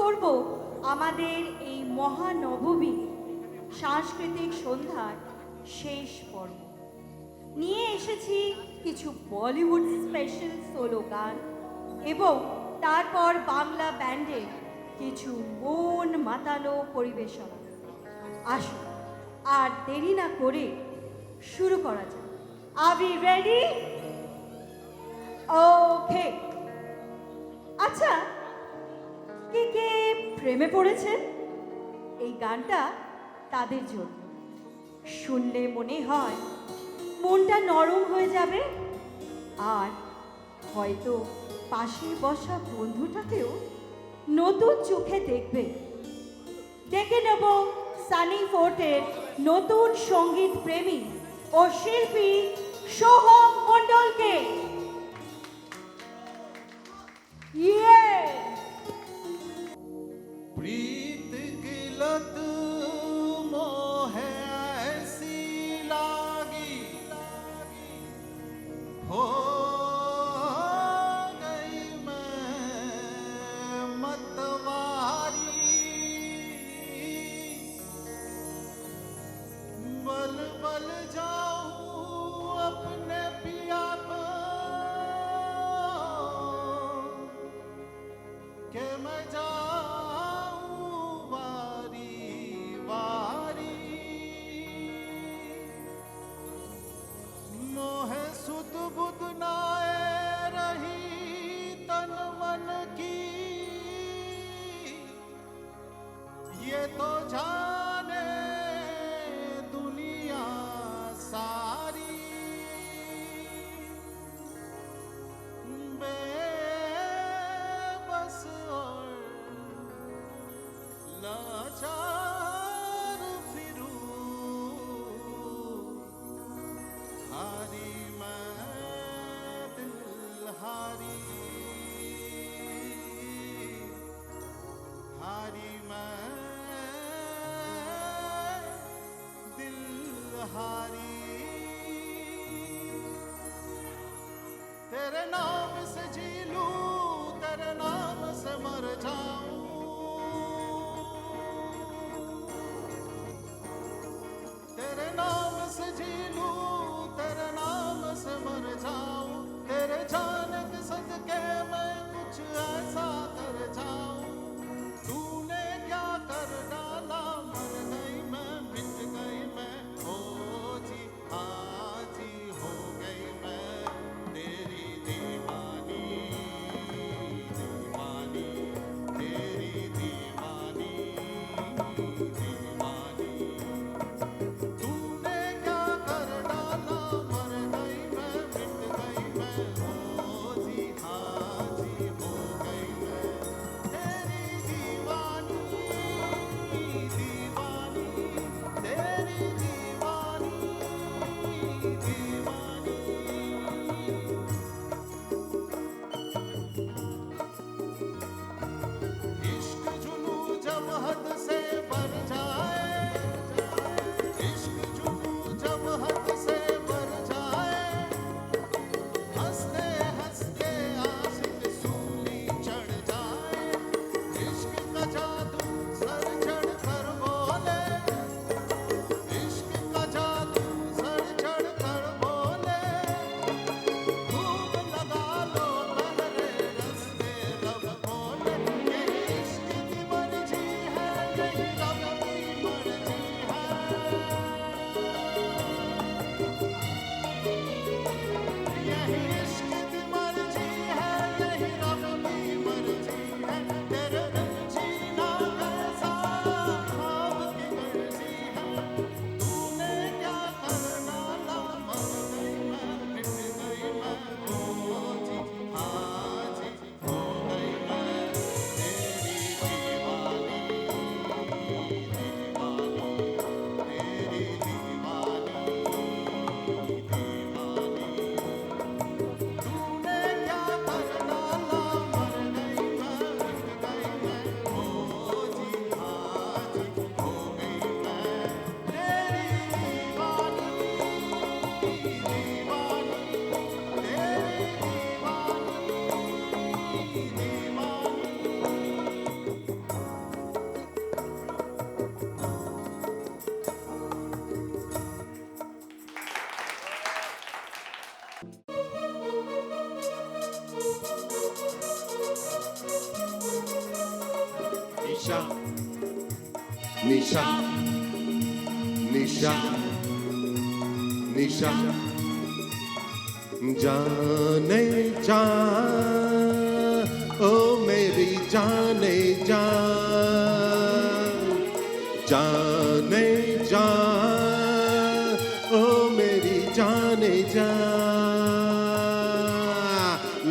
করব আমাদের এই মহানবমী সাংস্কৃতিক সন্ধ্যার শেষ পর্ব। নিয়ে এসেছি কিছু বলিউড স্পেশাল সোলো গান এবং তারপর বাংলা ব্যান্ডের কিছু মন মাতানো পরিবেশনা। আসুন আর দেরি না করে শুরু করা যাক। আর উই রেডি? ওকে। আচ্ছা, কে কে প্রেমে পড়েছেন? এই গানটা তাদের জন্য। শুনলে মনে হয় মনটা নরম হয়ে যাবে, আর হয়তো পাশে বসা বন্ধুটাকেও নতুন চোখে দেখবে। ডেকে নেব সানি ফোর্টের নতুন সঙ্গীত প্রেমী ও শিল্পী সোহম মণ্ডলকে। ইয়ে प्रीत की लत मोहे ऐसी लागी हो गई मैं मतवारी बल बल जाऊं अपने पिया को के मैं जाऊं वारी वारी मोहे सुध बुध नाए रही तन मन की ये तो जाने दुनिया सारी बेबस और लाचार फिरूं हारी मैं दिल हारी हारी मैं दिल हारी तेरे नाम से जी लूं तेरे नाम से मर जाऊं तेरे नाम से जी लूं तेरे नाम से मर जाऊं तेरे जाने के सदके मैं कुछ ऐसा कर जाऊं तूने क्या कर डाला मर गई मैं मिट गई मैं हो जी आज ही हो गई मैं तेरी दीवानी दीवानी तेरी दीवानी दीवानी तूने क्या कर डाला निशा निशा निशा निशा जाने जा ओ मेरी जाने जा जाने जा ओ मेरी जाने जा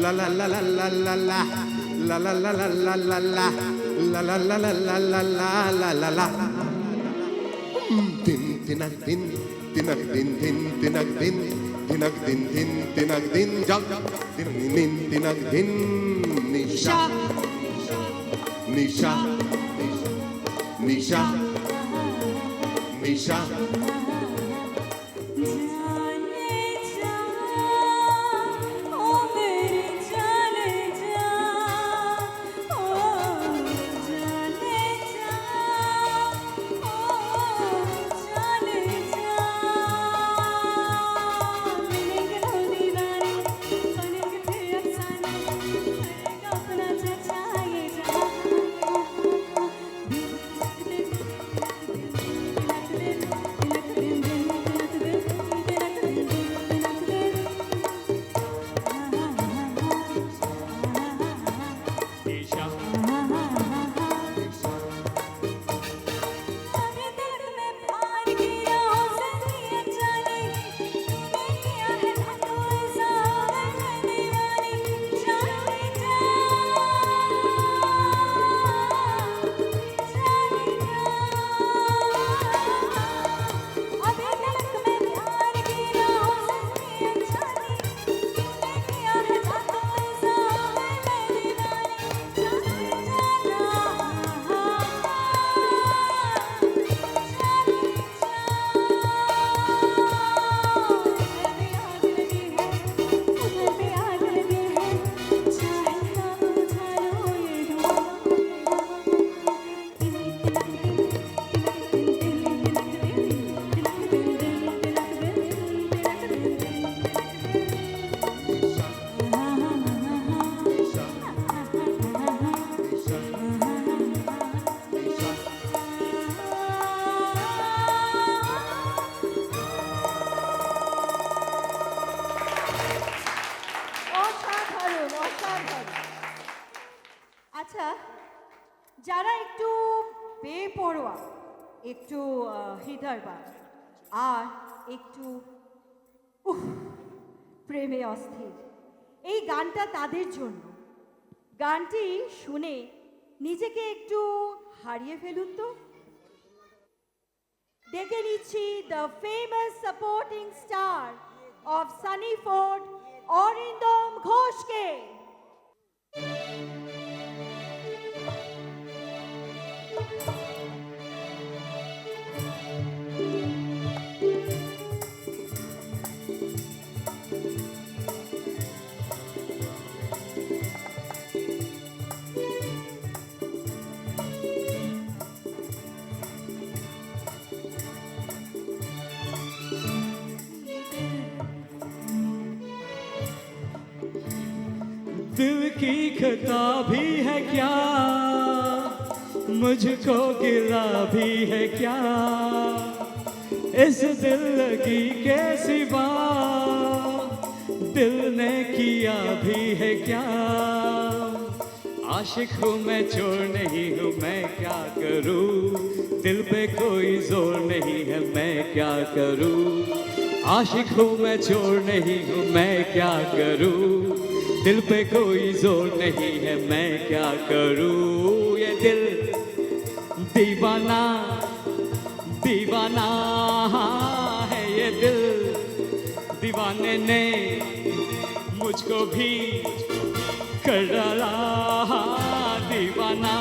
ला ला ला ला ला ला ला la la la la la la la la la la la la la la la la tin tinak tin tinak tin tin tinak tin tinak tin tin tinak tin jab tin tin tinak tin nisha nisha nisha nisha অসাধারণ অসাধারণ। আচ্ছা, যারা একটু বেপরোয়া, একটু হৃদয়বান আর একটু প্রেমে অস্থির, এই গানটা তাদের জন্য। গানটি শুনে নিজেকে একটু হারিয়ে ফেলুন তো। ডেকে নিচ্ছি the famous supporting star of Sunny fort, Arindam ঘোষকে। दिल की खता भी है क्या, मुझको गिला भी है क्या, इस दिल लगी के सिवा दिल ने किया भी है क्या। आशिक हूँ मैं, चोर नहीं हूँ मैं, क्या करूँ, दिल पे कोई जोर नहीं है, मैं क्या करूँ। आशिक हूँ मैं, चोर नहीं हूँ मैं, क्या करूँ, दिल पे कोई जोर नहीं है, मैं क्या करूँ। ये दिल दीवाना दीवाना है, ये दिल दीवाने ने मुझको भी कर डाला दीवाना।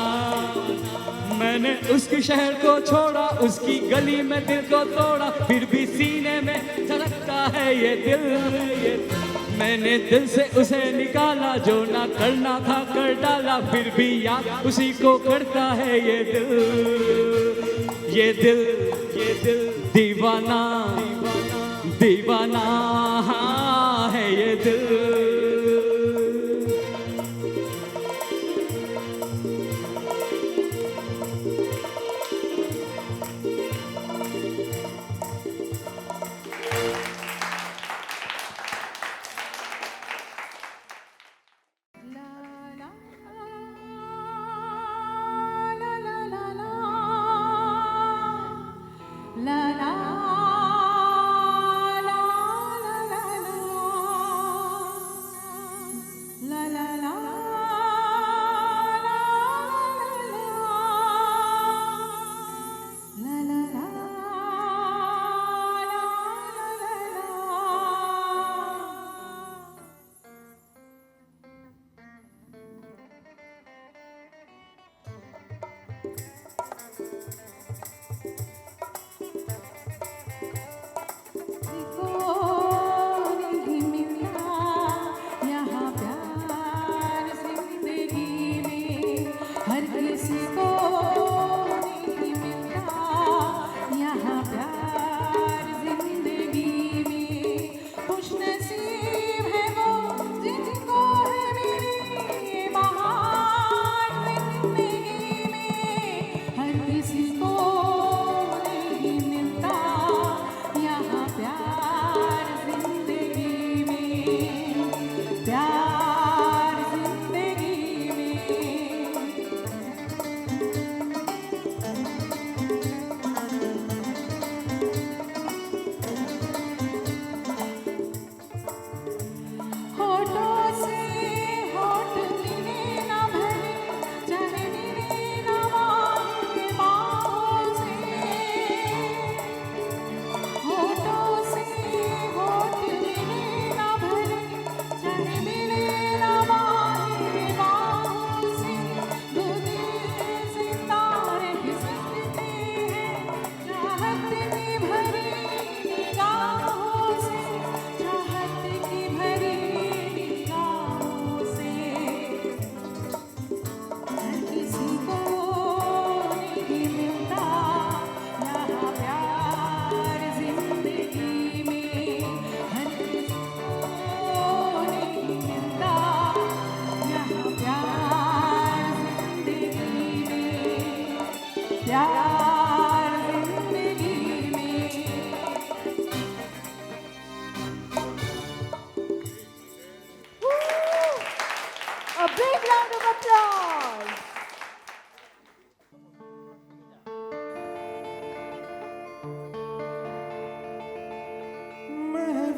मैंने उसके शहर को छोड़ा, उसकी गली में दिल को तोड़ा, फिर भी सीने में धड़कता है ये दिल। मैंने दिल से उसे निकाला, जो ना करना था कर डाला, फिर भी याद उसी को करता है ये दिल। ये दिल दीवाना दीवाना है ये दिल।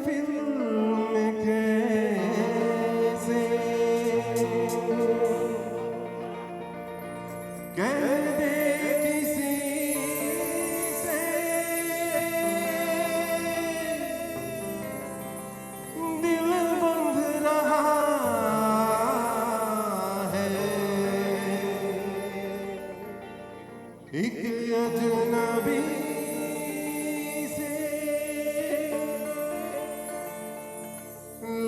फिल्म कैसे कह दे किसी से दिल बंध रहा है एक अजनबी से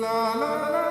ला ला ला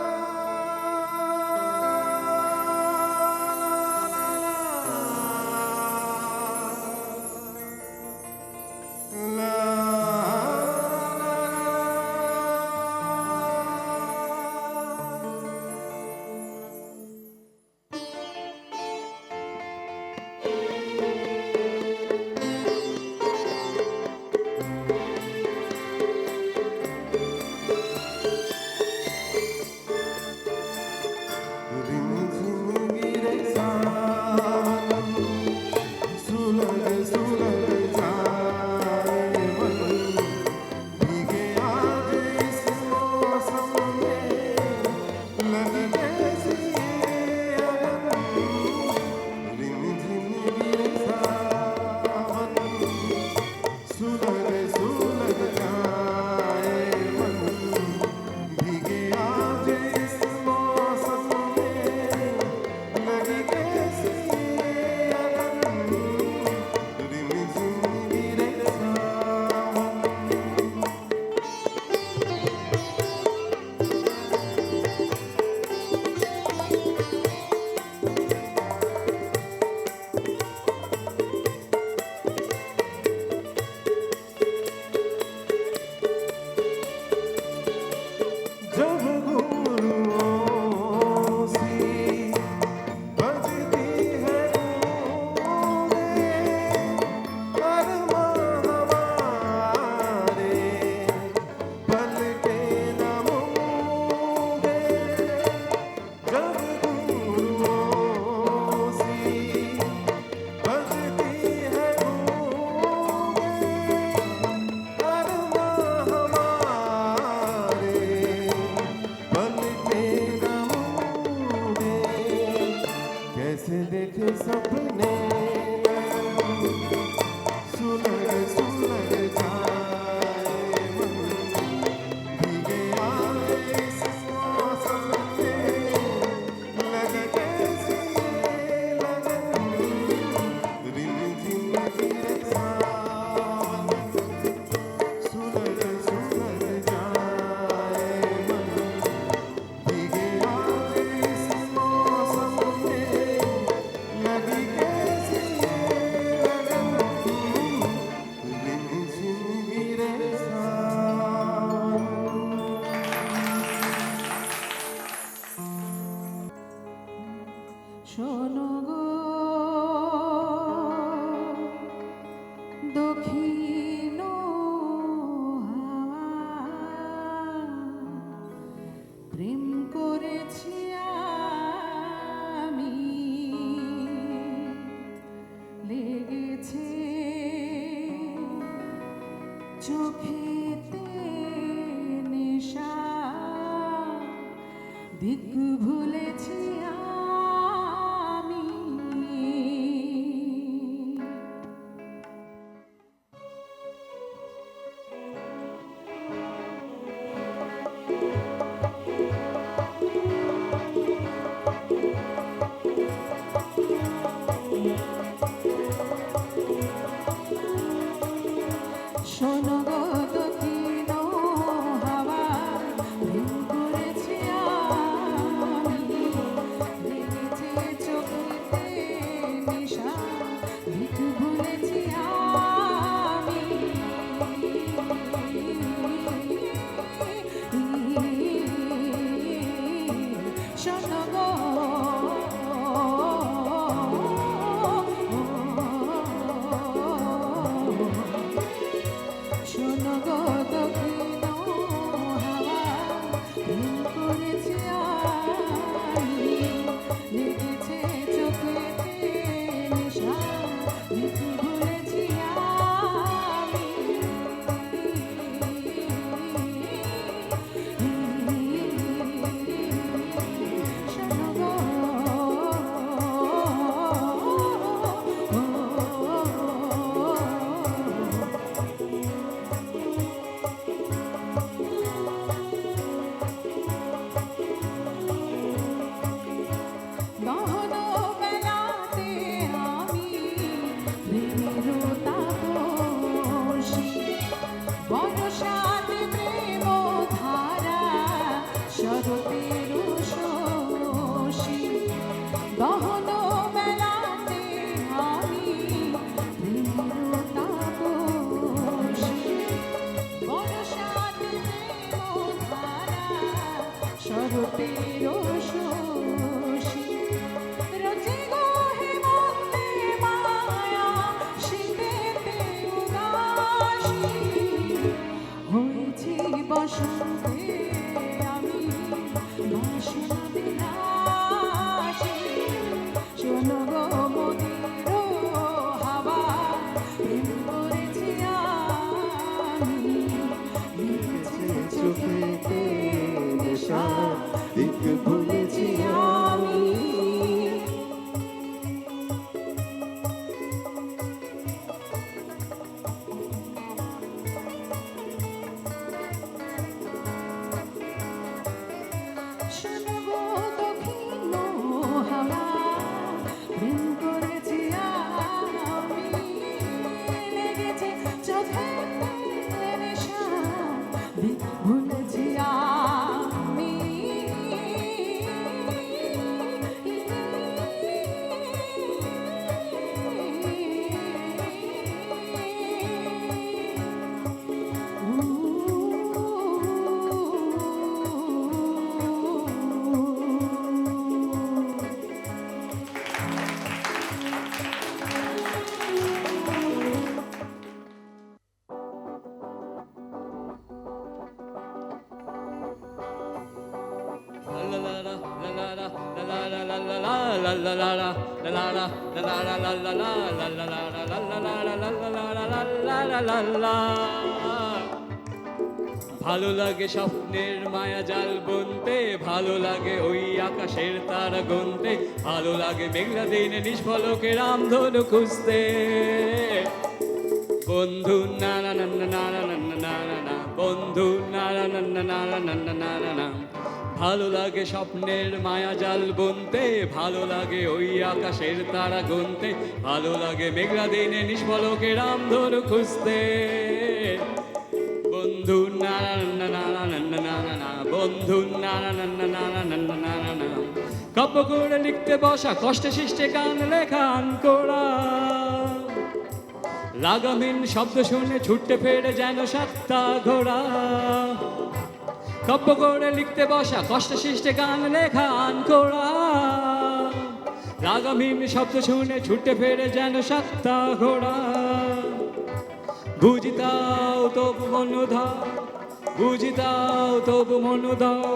देखे सपने सुलग सुलग जाए मन भीगे आए इस मौसम में लगी कैसी ये लगन रिमझिम गिरे सावन सुलग सुलग जाए मन भीगे आए इस मौसम में लगी कैसी ये लगन रिमझिम गिरे सावन। শোনো গো দক্ষিণ হাওয়া, প্রেম করেছি আমি, লেগেছে চোখেতে নেশা, দিক ভুলেছি আমি। শোনো গো দক্ষিণ হাওয়া, প্রেম করেছি আমি, শরতের শশী রচে গো হেমন্তে মায়া শীতেতে উদাসী হয়েছি বসন্তে আমি বাসনা বিলাসী শোনো গো মদির হাওয়া প্রেম করেছি আমি লিখেছে চোখেতে নেশা দিক ভুলেছি আমি শোনো গো দক্ষিণ হাওয়া প্রেম করেছি আমি লেগেছে চোখেতে নেশা দিক ভুলেছি আমি ভালো লাগে স্বপ্নের মায়া জাল বুনতে, ভালো লাগে ওই আকাশের তারা গুনতে, ভালো লাগে মেঘলা দিনে নিষ্ফলকে রামধনু খুঁজতে। বন্ধু না না না না না না না না না, বন্ধু না না না না না না না না না না। ভালো লাগে স্বপ্নের মায়া জাল বুনতে, ভালো লাগে ওই আকাশের তারা গুনতে, ভালো লাগে মেঘলা দিনে নিষ্ফলকে রামধনু খুঁজতে। বন্ধু না না না না না না না না না, বন্ধু না না না না না না না না না না। কাব্য করে লিখতে বসা কষ্টে সৃষ্টে গান লেখা আনকোড়া, লাগামহীন শব্দ শুনে ছুটতে ফেরে যেন সাতটা ঘোড়া। কাব্য করে লিখতে বসা কষ্টে সৃষ্টে গান লেখা আনকোড়া, লাগামহীন শব্দ শুনে ছুটতে ফেরে যেন সাতটা ঘোড়া। বুঝিতাও তবু মনোধাও, বুঝিতাও তবু মনোধাও,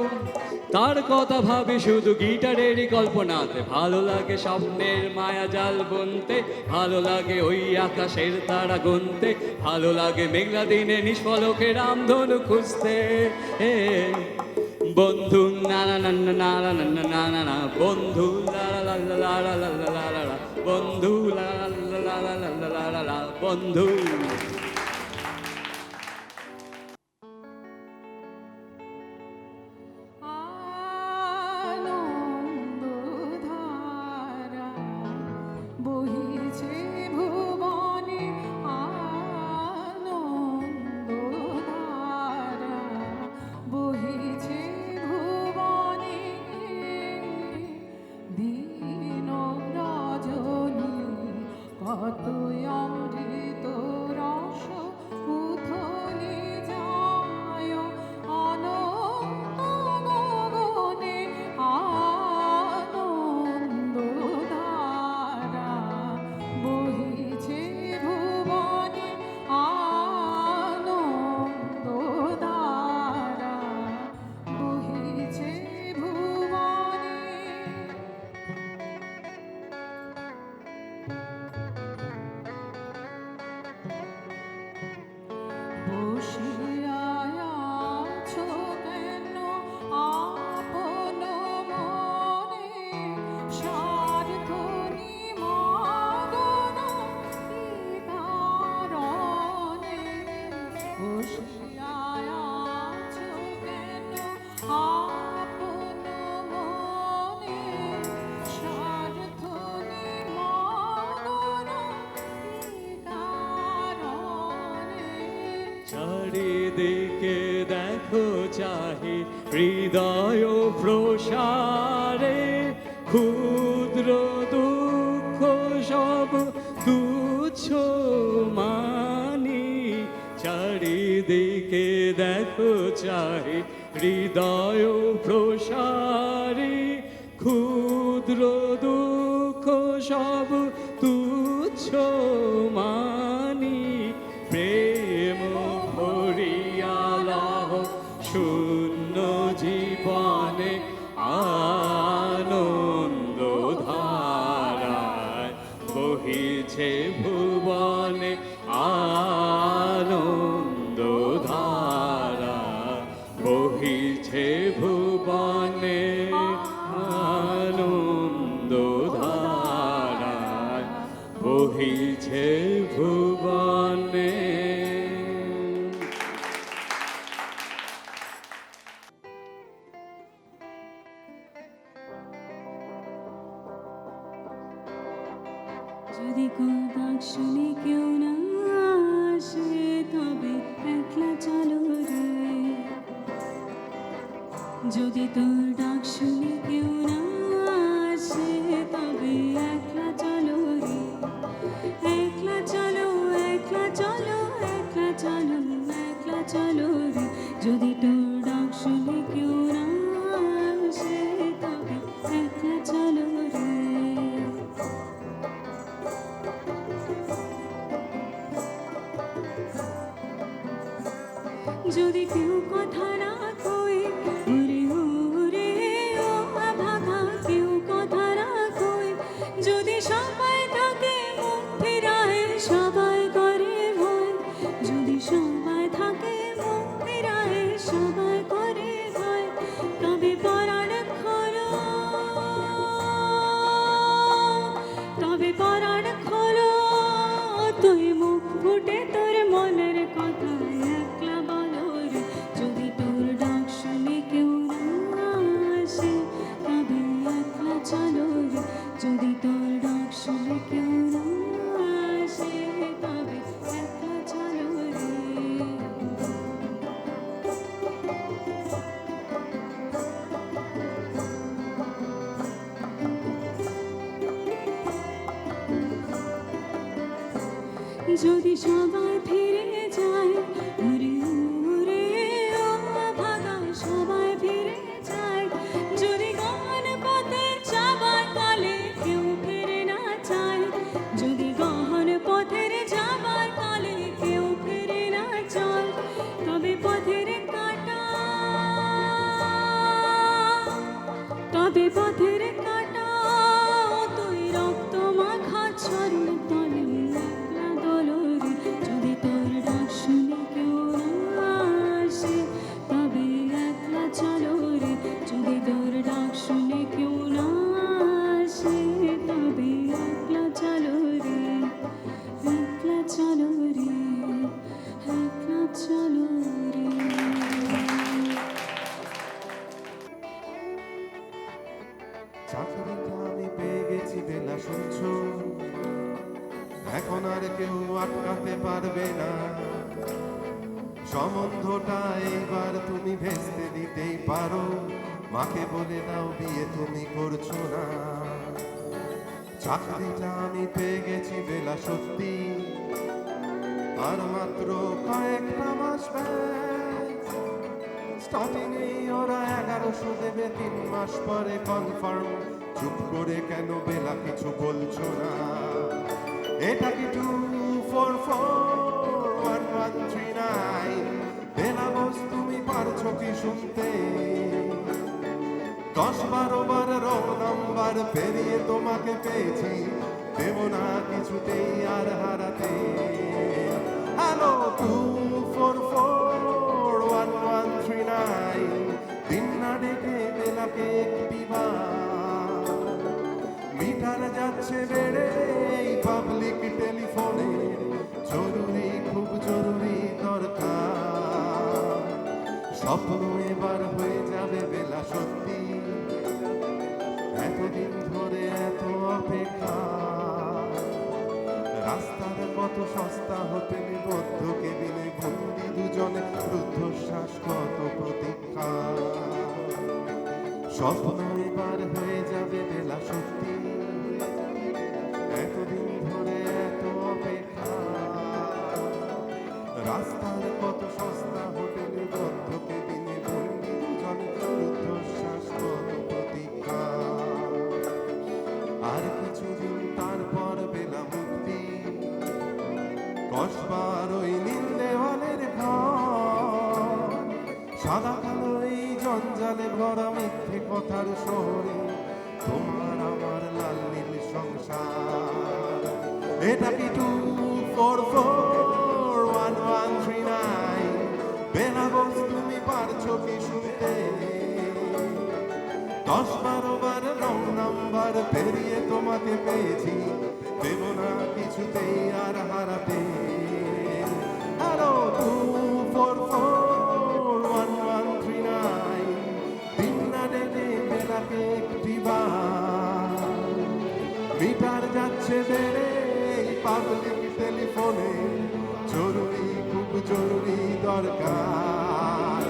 তার কথা ভাবে শুধু গিটারেরই কল্পনাতে। ভালো লাগে স্বপ্নের মায়া জাল বুনতে, ভালো লাগে ওই আকাশের তারা গুনতে, ভালো লাগে মেঘলা দিনে নিষ্ফলকে রামধনু খুঁজতে। বন্ধু না না না না না না না না না না, বন্ধু লা লা লা লা লা লা লা লা লা লা, বন্ধু লা লা লা লা লা লা লা লা লা, বন্ধু। আনন্দধারা বহিছে ভুবনে, আনন্দধারা বহিছে ভুবনে, দিন রজনী কত অমৃত রস উথলে যায় অনন্ত গগনে, আনন্দধারা বহিছে ভুবনে, আনন্দধারা বহিছে ভুবনে। বসিয়া আছো কেন আপন মনে, স্বার্থ নিমগ্ন কি কারণে? বসিয়া আছো কেন আপন মনে, স্বার্থ নিমগ্ন কি কারণে? চারিদিকে দেখো চাহি হৃদয় প্রসারে, ক্ষুদ্র দুঃখ সব তুচ্ছ মানি। চারিদিকে দেখো চাহি হৃদয় প্রসারী ক্ষুদ্র দুঃখ সব তুচ্ছ মানি প্রেম ভরিয়া লহ শূন্য জীবনে আনন্দ ধারায় বহিছে ভুবনে আনন্দ ধারা বহিছে ভুবনে আনন্দ ধারা বহিছে ভুবনে। যদি কোনো ডাক শুনে কেউ না আসে তবে একলা চলো রে। যদি তোর ডাক শুনে কেউ না আসে তবে একলা চলো রে। একলা চলো একলা চলো একলা চলো একলা চলো রে। যদি তোর ডাক শুনে কেউ না আসে তবে একলা চলো রে। যদি কেউ কথা না কই ওরে ওরে ও ভাগা কেউ কথা না কই। যদি সবাই থাকে মুখ ফিরায় সবাই করে ভয়। যদি সবাই থাকে মুখ ফিরায় সবাই করে ভয়। তবে পরাণ খোলো তবে পরাণ খোলো তুই মুখ ফুটে তোর মনের কথা একলা বলো রে। যদি তোর ডাক শুনে কেউ না আসে তবে একলা চলো রে। যদি তোর ডাক শুনে কেউ না আসে তবে একলা চলো রে। যদি সবাই ফিরে যায় ওরে ওরে ও ভাগা সবাই ফিরে যায়। যদি গহন পথে যাবার কালে কেউ ফিরে না চায়। যদি গহন পথের যাবার কালে কেউ ফিরে না চায় তবে পথের কাটা তবে পথের কাটা তুই রক্ত মাখা চরণ তলে একলা দোলো রে। যদি তোর ডাক শুনে কেউ না আসে তবে একলা চলো রে। যদি তোর ডাক শুনে কেউ না আসে তবে একলা চলো রে। একলা চলো রে একলা চলো রে। চাকরিটা আমি পেয়ে গেছি বেলা শুনছো, এখন আর কেউ আটকাতে পারবে না। সম্বন্ধটা এইবার তুমি ভেস্তে দিতেই পারো, মাকে বলে দাও বিয়ে তুমি করছো না। চাকরিটা আমি পেয়ে গেছি বেলা সত্যি, আর মাত্র কয়েকটা মাস স্টার্টিং এই ওরা 1100 দেবে, 3 মাস পরে কনফার্ম। চুপ করে কেন বেলা কিছু বলছো না? এটা কি 2441139? বেলা বস তুমি পারছো কি শুনতে? 10-12 বার রং নাম্বার পেরিয়ে তোমাকে পেয়েছি, দেব না কিছুতেই আর হারাতে। হ্যালো 2441139, দিন না ডেকে বেলাকে একটিবার। মিটার যাচ্ছে বেড়ে এই পাবলিক টেলিফোনে, জরুরি খুব জরুরি দরকার। স্বপ্ন এবার হয়ে যাবে বেলা সত্যি, এতদিন ধরে এত অপেক্ষা। রাস্তার কত সস্তা হোটেলে বদ্ধ কেবিনে বন্দি দুজনে, রুদ্ধশ্বাস কত প্রতীক্ষা। স্বপ্ন এবার হয়ে যাবে বেলা সত্যি, এতদিন ধরে এত অপেক্ষা। রাস্তার কত সস্তা হোটেলে বদ্ধ কেবিনে বন্দি সাদা কালো এই জঞ্জালে ভরা মিথ্যে কথার শহরে তোমার আমার লাল নীল সংসার। এটা কি 2441139? বেনাবস তুমি পারছো কি শুনতে? 10-12 বার রং নাম্বার পেরিয়ে তোমাকে পেয়েছি, দেব না কিছুতেই আর হারাতে। হ্যালো 2441139, দিন না ডেকে বেলাকে একটি বার। মিটার যাচ্ছে বেড়ে পাবলিক টেলিফোনে, জরুরি খুব জরুরি দরকার।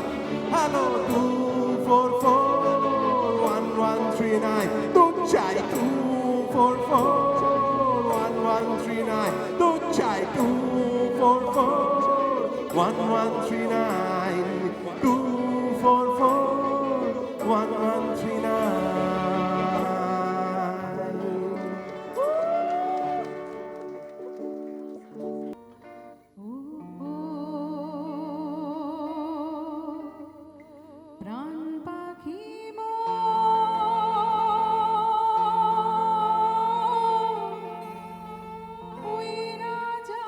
হ্যালো 2441139, don't চাই 2441139, don't চাই 2441139, 2441139। প্রাণ পাখি উইরা যা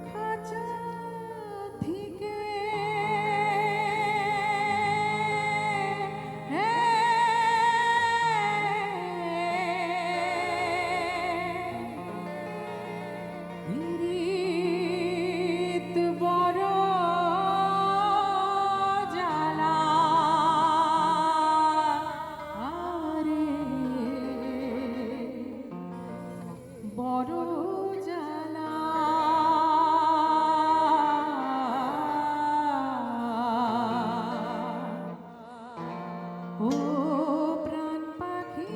খাঁচা থেকে পীড়িত বড় জ্বালা আরে বড় জ্বালা ও প্রাণ পাখি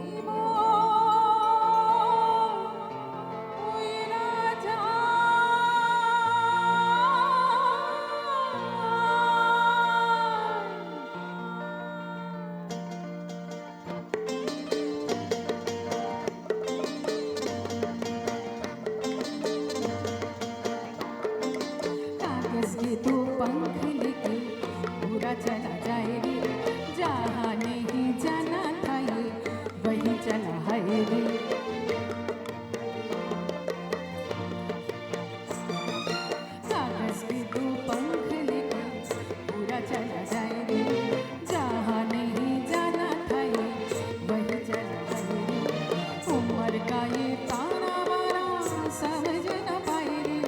উইরা যা कागज के दो पंख लेके पूरा चला जाए रे, जहाँ नहीं जाना था ये वही चला है रे। कागज के दो पंख लेके पूरा चला जाए रे, जहाँ नहीं जाना था ये वही चला है रे। उम्र का ये ताना बाना समझ न पाए रे,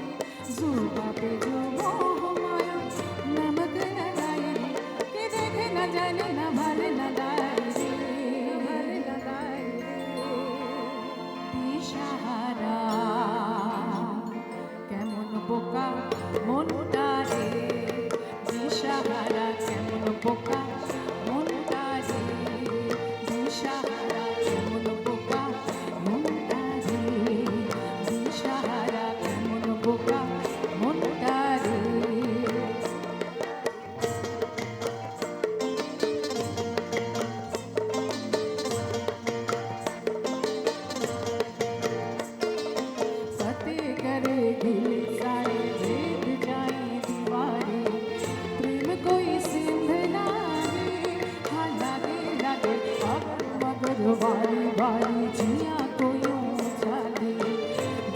जुबा पे जो मोह माया नमक लगाए रे, कि देखे न जाने न भले न गाए रे, भले न गाए रे। दिशाहारा কেমন বোকা মনটা রে, দিশাহারা কেমন বোকা মনটা রে, দিশাহারা কেমন বোকা মনটা রে, দিশাহারা কেমন বোকা মনটা রে। फतेह करे दिल सारे भेद जाए दीवारे, प्रेम कोई सिंध लागे, हाँ लागे लागे अब मगर बारी बारी जिया को यूं जागे,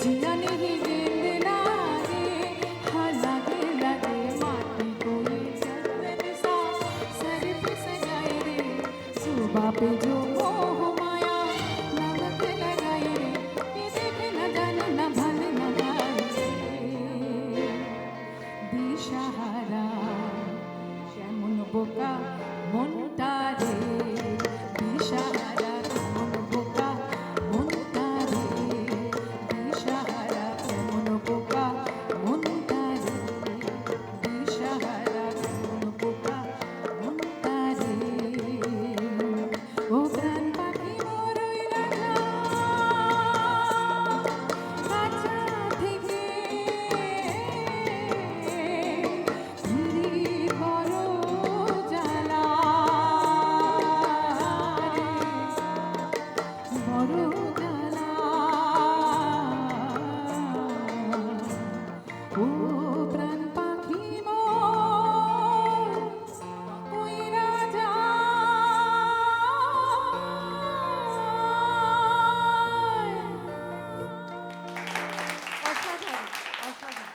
जिया नहीं गेंद लागे, हाँ लागे लागे माटी कोई चंदन सा सर पे सजाए रे, सुबह पे जो मोह माया नमक लगाए रे, कि देखे न जाने न भले न गाए रे। दिशाहारा কেমন বোকা মনটা রে, দিশাহারা কেমন বোকা মনটা রে, দিশাহারা কেমন বোকা মনটা রে, দিশাহারা কেমন বোকা মনটা রে। ও প্রাণ পাখি উইরা যা খাঁচা থেকে, পীড়িত বড় জ্বালা ও প্রাণ পাখি মোর উইরা যায়। অসাধারণ, অসাধারণ।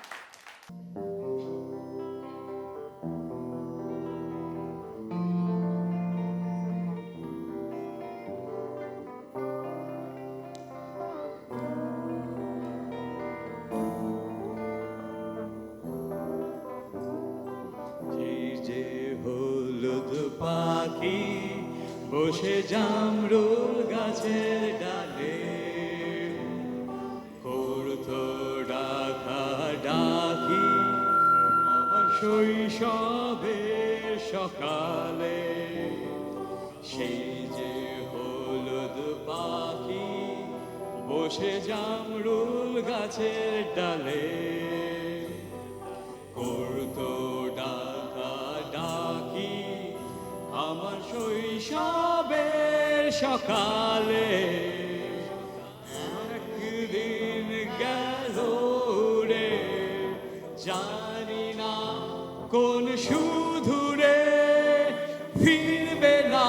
এই যে হলুদ পাখি বসে জামরুল গাছের ডালে করতো ডাকা ডাকি আমার শৈশবের সকালে। সেই যে হলুদ পাখি বসে জামরুল গাছের ডালে করতো ডাকা ডাকি আমার শৈশবের সকালে। একদিন গেল রে জানি না কোন সুদূরে, ফিরবে না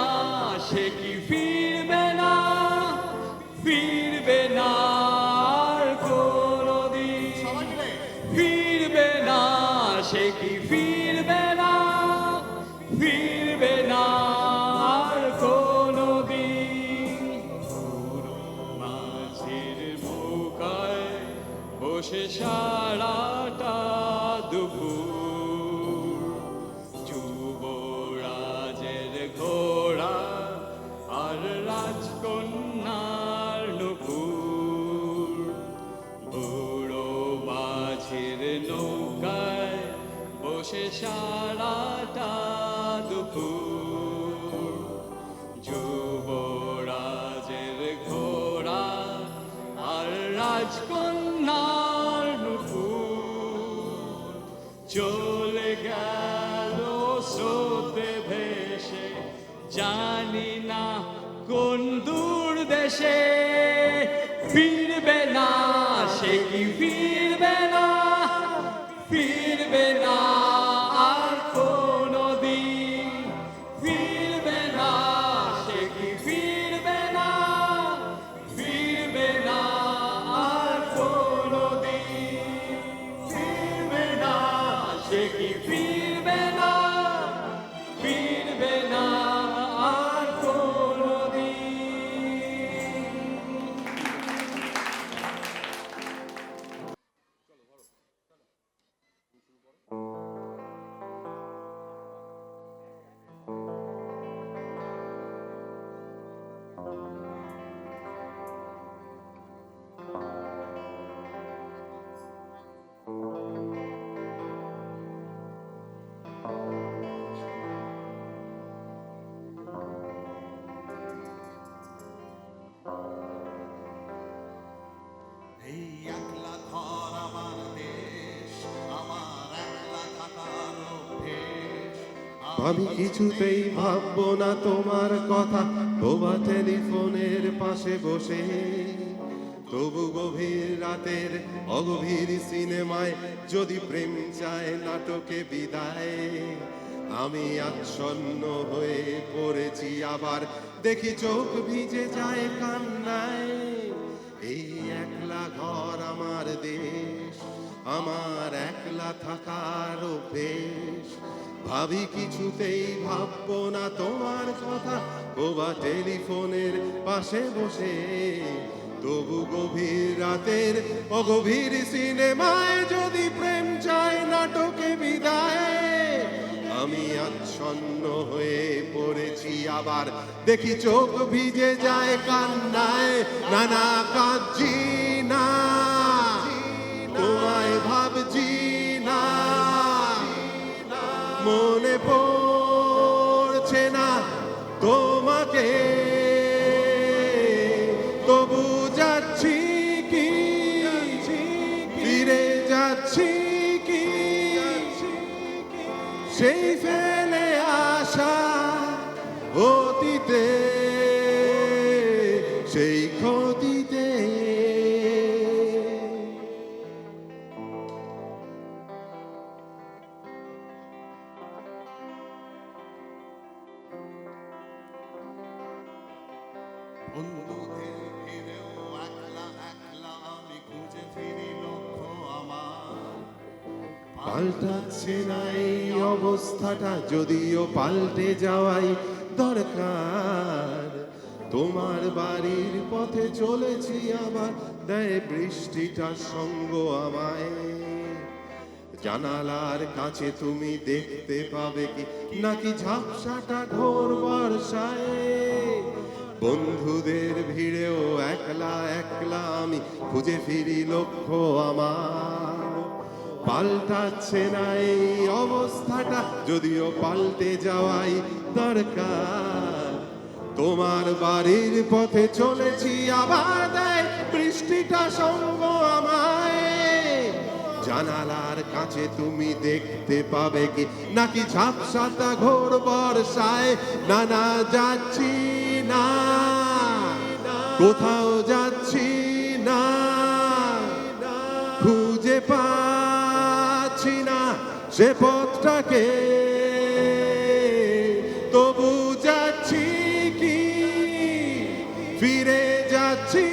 সে কি ফিরবে না, ফিরবে না আর কোনদিন, ফিরবে না সে কি ফিরবে না, ফিরবে না আর কোনদিন। পুরো মাঝির নৌকায় বসে সারাটা দুপুর, যুবরাজের ঘোড়া আর রাজকন্যার নুপুর। বুড়ো মাঝির নৌকায় বসে সারাটা দুপুর, যুবরাজের ঘোড়া আর রাজকন্যার নুপুর। চলে গেল স্রোতে ভেসে জানি না কোন দূর দেশে, ফিরবে না সে কি ফিরবে না, ফিরবে না আর কোনদিন, ফিরবে না সে কি ফিরবে না, ফিরবে না আর কোনদিন, ফিরবে না সে কি ফিরবে না, ফিরবে না আর কোনদিন। এই একলা ঘর আমার দেশ, আমার একলা থাকার অভ্যেস। আমি কিছুতেই ভাববো না তোমার কথা, বোবা টেলিফোনের পাশে বসে। তবু গভীর রাতের অগভীর সিনেমায় যদি প্রেম চায় নাটকে বিদায়। আমি আচ্ছন্ন হয়ে পড়েছি আবার, দেখি চোখ ভিজে যায় কান্নায়। এই একলা ঘর আমার দেশ, আমার একলা থাকার অভ্যেস। ভাবি কিছুতেই ভাববো না তোমার কথা, বোবা টেলিফোনের পাশে বসে। তবু গভীর রাতের অগভীর সিনেমায় যদি প্রেম চায় নাটকে বিদায়। আমি আচ্ছন্ন হয়ে পড়েছি আবার, দেখি চোখ ভিজে যায় কান্নায়। নানা কাঁদছি না, তোমায় ভাবছি না, মনে পড়ছে না তোমাকে। তবু যাচ্ছি কি, ফিরে যাচ্ছি কি, সেই ফেলে আসা অতীতে, সেই ক্ষতিতে। পাল্টাচ্ছে না এই অবস্থাটা, যদিও পাল্টে যাওয়াই দরকার। তোমার বাড়ির পথে চলেছি আবার, দেয় বৃষ্টিটা সঙ্গ আমায়। জানালার কাছে তুমি দেখতে পাবে কি, নাকি ঝাপসাটা ঘোর বর্ষায়। বন্ধুদের ভিড়েও একলা একলা আমি খুঁজে ফিরি লক্ষ্য আমার। পাল্টাচ্ছে না এই অবস্থাটা, যদিও পাল্টে যাওয়াই দরকার। তোমার বাড়ির পথে চলেছি আবার, দেয় বৃষ্টিটা সঙ্গ আমায়। জানালার কাছে তুমি দেখতে পাবে কি, নাকি ঝাপসাটা ঘোর বর্ষায়। না না যাচ্ছি না, কোথাও যাচ্ছি না, খুঁজে পাচ্ছি না সে পথটাকে। তবু যাচ্ছি কি, ফিরে যাচ্ছি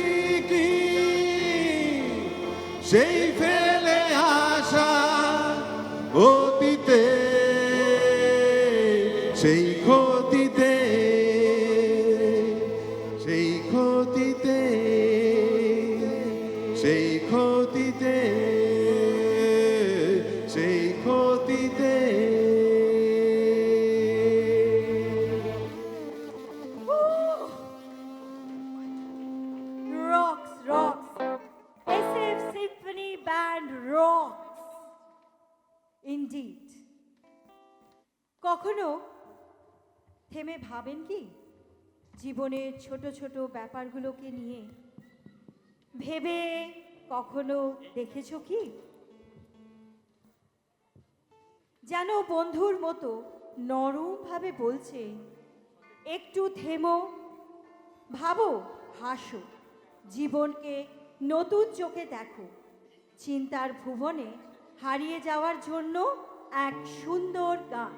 কি সেই ফেলে আসা অতীতে, সেই ক্ষতিতে, সেই ক্ষতিতে, সেই ক্ষতিতে, সেই ক্ষতিতে। Rocks, rocks. SF Symphony Band rocks. Indeed. কখনো থেমে ভাবেন কি জীবনের ছোট ছোট ব্যাপারগুলোকে নিয়ে? ভেবে কখনো দেখেছো কি যেন বন্ধুর মতো নরমভাবে বলছে, একটু থেমো, ভাবো, হাসো, জীবনকে নতুন চোখে দেখো। চিন্তার ভুবনে হারিয়ে যাওয়ার জন্য এক সুন্দর গান।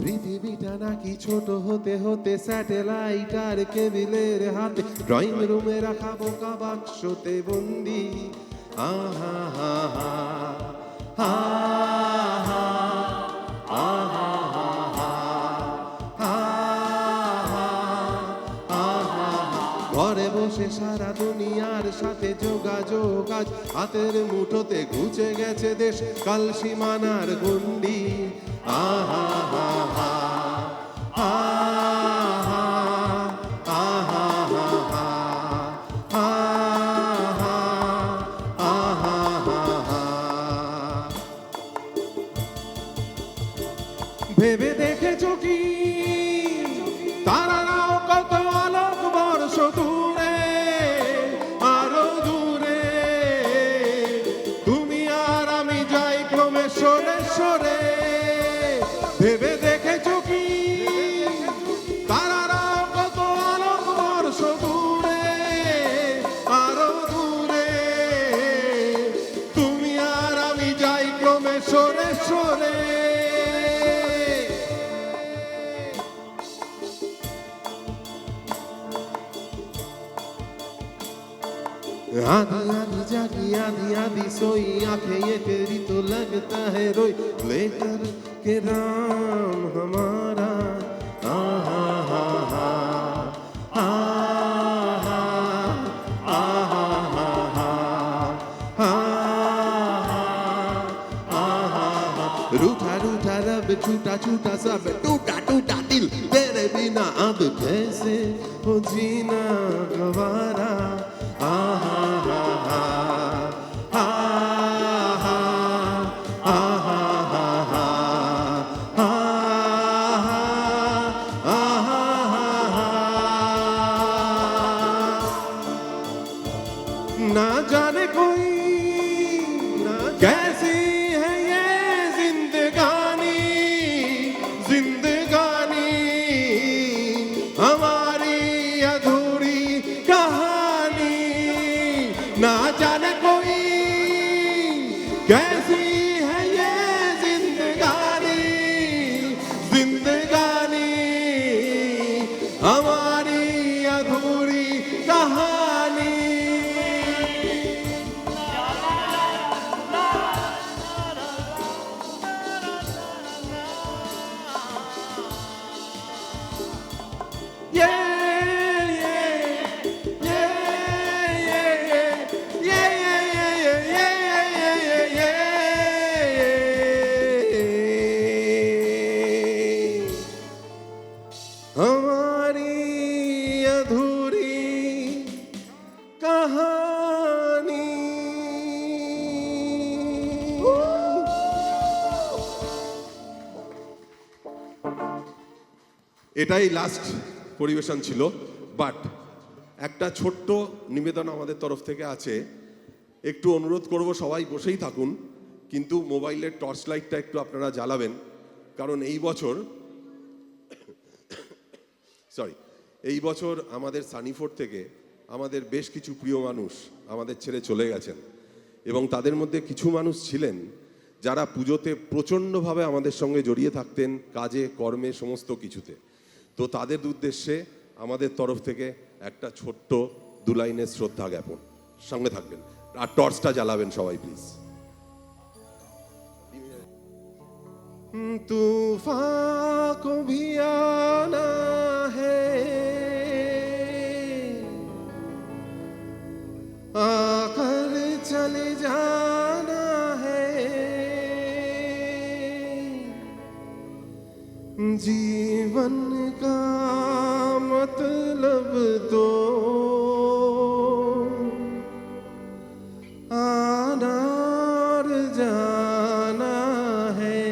পৃথিবীটা নাকি ছোট হতে হতে স্যাটেলাইট আর কেবিলের হাতে, ড্রয়িং রুমে রাখা বোকা বাক্সতে বন্দি। আহা হা হা হা হা আহা হা হা। ঘরে বসে সারা দুনিয়ার সাথে যোগাযোগ, আজ হাতের মুঠোতে ঘুচে গেছে দেশ কাল সীমানার গন্ডি। আহা হা হা আহা আহা হা আহা আহা হা। ভেবে দেখেছো কি তারারাও কত আলোক বর্ষ দূরে, আরো দূরে। তুমি আর আমি যাই ক্রমে সরে সরে। ভেবে দেখেছো কি তারারাও কত আলোক বর্ষ দূরে, আরো দূরে। তুমি আর আমি যাই ক্রমে সরে সরে। आधी आधी जागी आधी आधी सोई, आंखें ये तेरी तो लगता है रोई। लेकर के राम हमारा आहा हा हा आहा आहा हा आहा। रूठा रूठा रब छूटा छूटा सब, टूटा टूटा दिल तेरे बिना अब कैसे हो जीना गवारा। आहा हा हा आहा कैसी है ये जिंदगानी जिंदगानी हमारी अधूरी कहानी ये हमारी अधूरी कहानी এটাই লাস্ট পরিবেশন ছিল বাট একটা ছোট্ট নিবেদন আমাদের তরফ থেকে আছে একটু অনুরোধ করব সবাই বসেই থাকুন কিন্তু মোবাইলের টর্চ লাইটটা একটু আপনারা জ্বালাবেন কারণ এই বছর আমাদের সানিফোর্ড থেকে আমাদের বেশ কিছু প্রিয় মানুষ আমাদের ছেড়ে চলে গেছেন এবং তাদের মধ্যে কিছু মানুষ ছিলেন যারা পুজোতে প্রচণ্ডভাবে আমাদের সঙ্গে জড়িয়ে থাকতেন কাজে কর্মে সমস্ত কিছুতে তো তাদের উদ্দেশ্যে আমাদের তরফ থেকে একটা ছোট্ট 2 লাইনের শ্রদ্ধা জ্ঞাপন সঙ্গে থাকবেন আর টর্চটা জ্বালাবেন সবাই প্লিজ तूफान को भी आना है आकर चले जाना है जीवन का मतलब तो आना और जाना है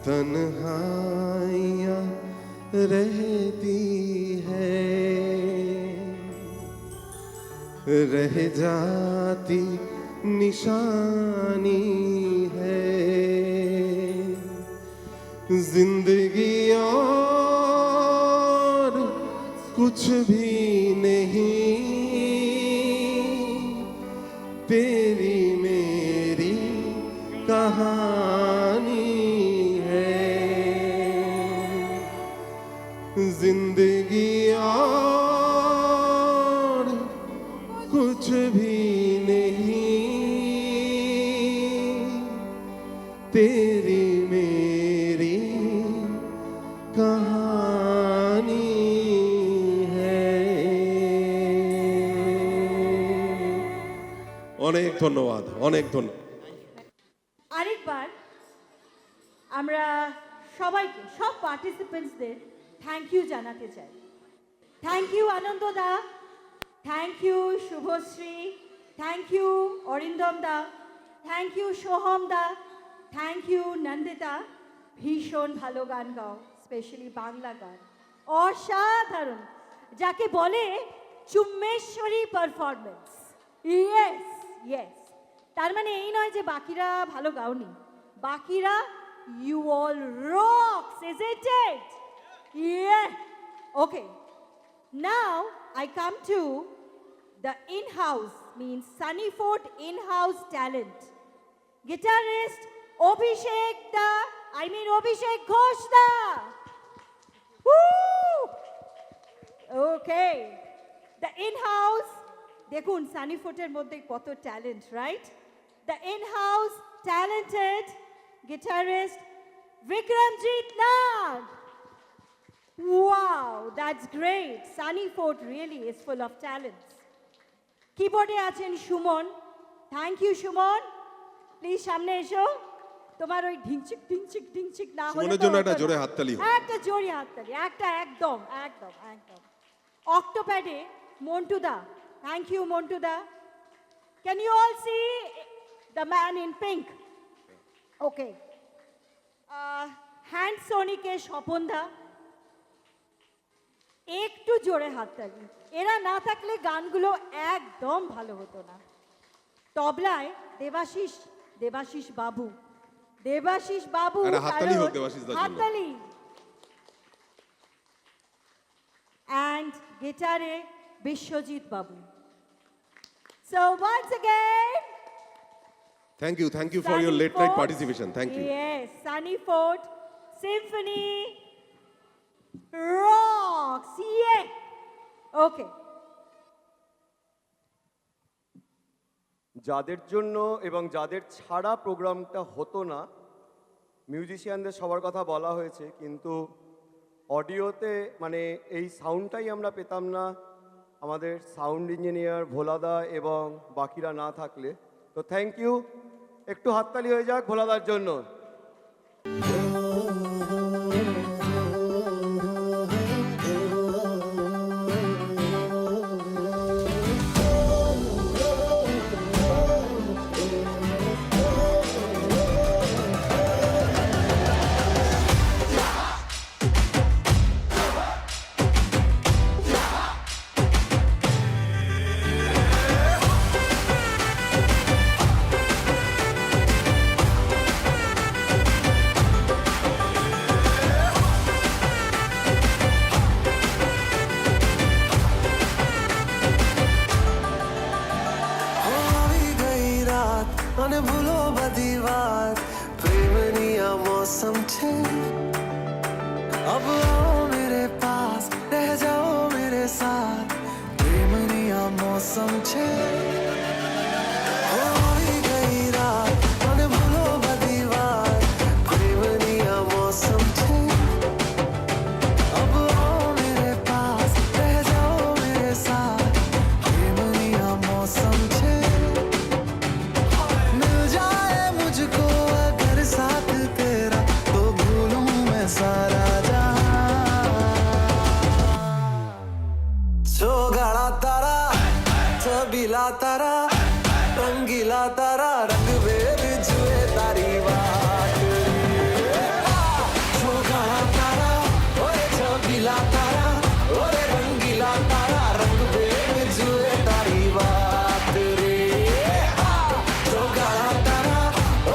तन्हाइयाँ रहती है रह जाती निशानी है जिंदगी और कुछ भी नहीं तेरी मेरी कहानी है जिंदगी और कुछ भी नहीं तेरी मेरी कहानी है অনেক ধন্যবাদ অনেক ধন্যবাদ আরেকবার আমরা সবাইকে সব পার্টিসিপেন্টসদের থ্যাংক ইউ জানাতে চাই thank you Anand da thank you Subhashree thank you Arindam da thank you Soham da thank you Nandita ভীষণ ভালো গান গাও স্পেশালি বাংলা গান অসাধারণ যাকে বলে চুম্মেশ্বরী পারফরমেন্স ইয়েস ইয়েস তার মানে এই নয় যে বাকিরা ভালো গাওনি বাকিরা you all rocks isn't it Yeah. Okay. Now I come to the in-house, means Sunnyford in-house talent. Guitarist Abhishek Ghosh da. Woo! Okay. The in-house, দেখুন সানিফোর্ডের মধ্যে কত talent write the in-house talented guitarist Vikramjit Nag. Wow, that's great. Sunnyford really is full of talents. Keyboarde আছেন Suman thank you Suman please সামনে এসো তোমার ওই ঢিংচিক ঢিংচিক ঢিংচিক না হলে সুমনের জন্য একটা জোরে হাততালি হোক। একটা জোরে হাততালি একটা একদম একদম একদম অক্টোপ্যাডে মন্টুদা থ্যাংক ইউ মন্টুদা can you all see the man in pink okay hand সোনিকে স্বপনদা একটু জোরে হাততালি এরা না থাকলে গানগুলো একদম ভালো হতো না তবলায় দেবাশিস বাবু একটা হাততালি হোক দেবাশিসদার জন্য। হাততালি and গিটারে Biswajit Babu So once again, Thank you for Sunny your late night Fort. participation. Thank you. Yes, Sunny Fort Symphony rocks. Yeah. Okay. যাদের জন্য এবং যাদের ছাড়া প্রোগ্রামটা হতো না, মিউজিশিয়ানদের সবার কথা বলা হয়েছে, কিন্তু অডিওতে মানে এই সাউন্ডটাই আমরা পেতাম না আমাদের সাউন্ড ইঞ্জিনিয়ার ভোলাদা এবং বাকিরা না থাকলে। তো থ্যাংক ইউ, একটু হাততালি হয়ে যাক ভোলাদার জন্য। આવી ગઈ રાત અને ભૂલો બધી વાત પ્રેમની આ મૌસમ છે अब आओ मेरे पास रह जाओ मेरे साथ प्रेमनी आ मौसम छे આવી ગઈ રાત અને ભૂલો બધી વાત પ્રેમની આ મૌસમ છે अब आओ मेरे पास रह जाओ मेरे साथ प्रेमनी आ मौसम छे मिल जाए मुझको अगर साथ तेरा तो भूलूं मैं सारा जहां छोगाड़ा तारा छबीला तारा रंगीला तारा रंग वेद जुए तारी बात छोगाड़ा तारा ओरे छबीला तारा ओरे रंगीला तारा रंग वेद जुए तारी बात रे छोगाड़ा तारा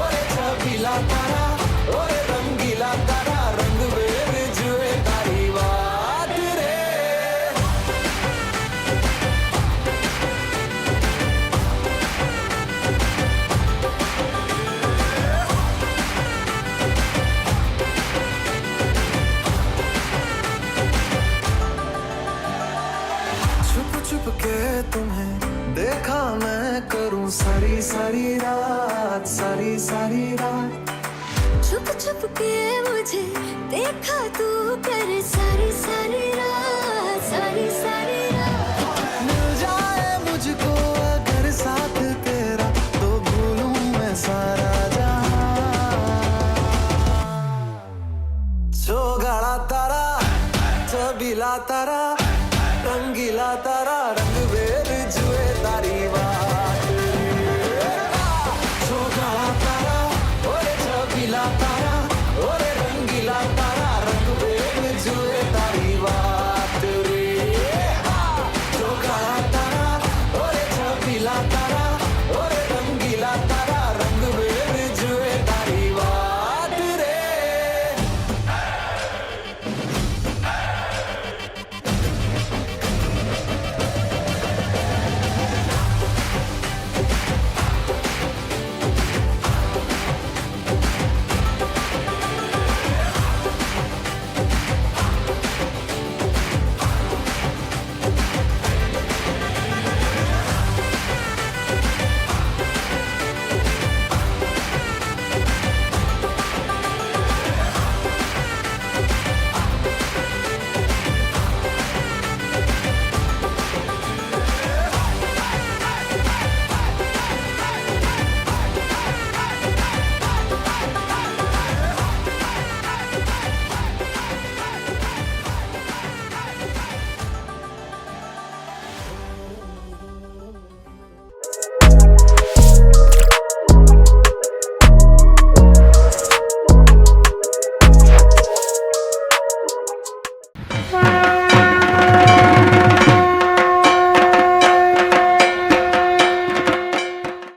ओरे छबीला तारा ओरे रंगीला तारा रंग वेद जुए तारी बात रे छुप छुप के तुम्हें देखा मैं करूं सारी सारी रात सारी सारी रात छुप छुप के मुझे देखा तू कर सारी सारी रात सारी सारी